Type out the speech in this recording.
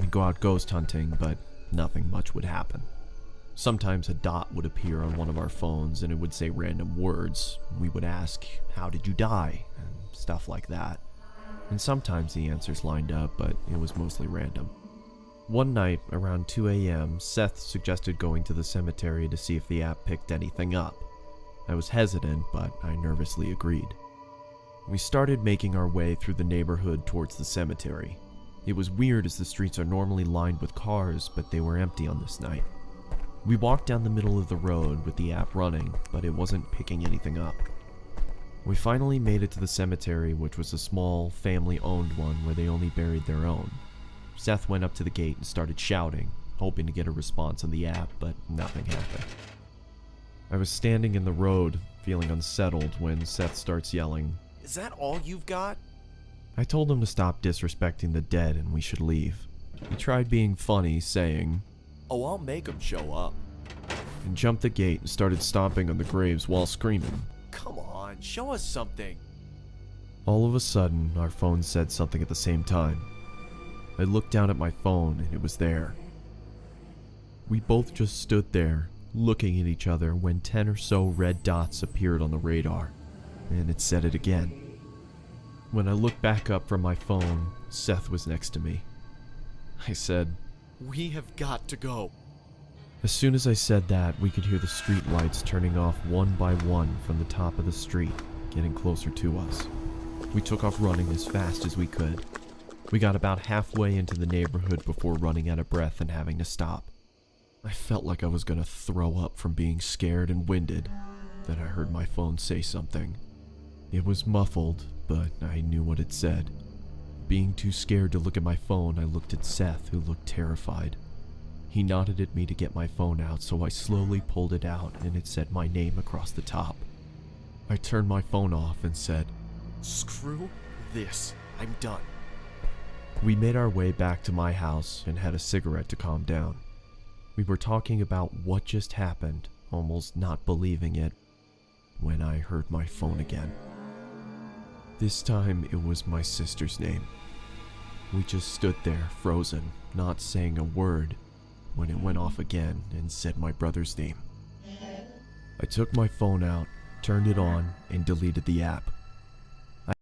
and go out ghost hunting, but nothing much would happen. Sometimes a dot would appear on one of our phones and it would say random words. We would ask, "How did you die?" and stuff like that. And sometimes the answers lined up, but it was mostly random. One night, around 2 a.m., Seth suggested going to the cemetery to see if the app picked anything up. I was hesitant, but I nervously agreed. We started making our way through the neighborhood towards the cemetery. It was weird as the streets are normally lined with cars, but they were empty on this night. We walked down the middle of the road with the app running, but it wasn't picking anything up. We finally made it to the cemetery, which was a small, family-owned one where they only buried their own. Seth went up to the gate and started shouting, hoping to get a response on the app, but nothing happened. I was standing in the road, feeling unsettled, when Seth starts yelling, "Is that all you've got?" I told him to stop disrespecting the dead and we should leave. He tried being funny, saying, "Oh, I'll make them show up," and jumped the gate and started stomping on the graves while screaming, "Come on, show us something." All of a sudden, our phones said something at the same time. I looked down at my phone and it was there. We both just stood there, looking at each other when 10 or so red dots appeared on the radar, and it said it again. When I looked back up from my phone, Seth was next to me. I said, "We have got to go." As soon as I said that, we could hear the street lights turning off one by one from the top of the street, getting closer to us. We took off running as fast as we could. We got about halfway into the neighborhood before running out of breath and having to stop. I felt like I was going to throw up from being scared and winded. Then I heard my phone say something. It was muffled, but I knew what it said. Being too scared to look at my phone, I looked at Seth, who looked terrified. He nodded at me to get my phone out, so I slowly pulled it out and it said my name across the top. I turned my phone off and said, "Screw this, I'm done." We made our way back to my house and had a cigarette to calm down. We were talking about what just happened, almost not believing it, when I heard my phone again. This time it was my sister's name. We just stood there, frozen, not saying a word, when it went off again and said my brother's name. I took my phone out, turned it on, and deleted the app.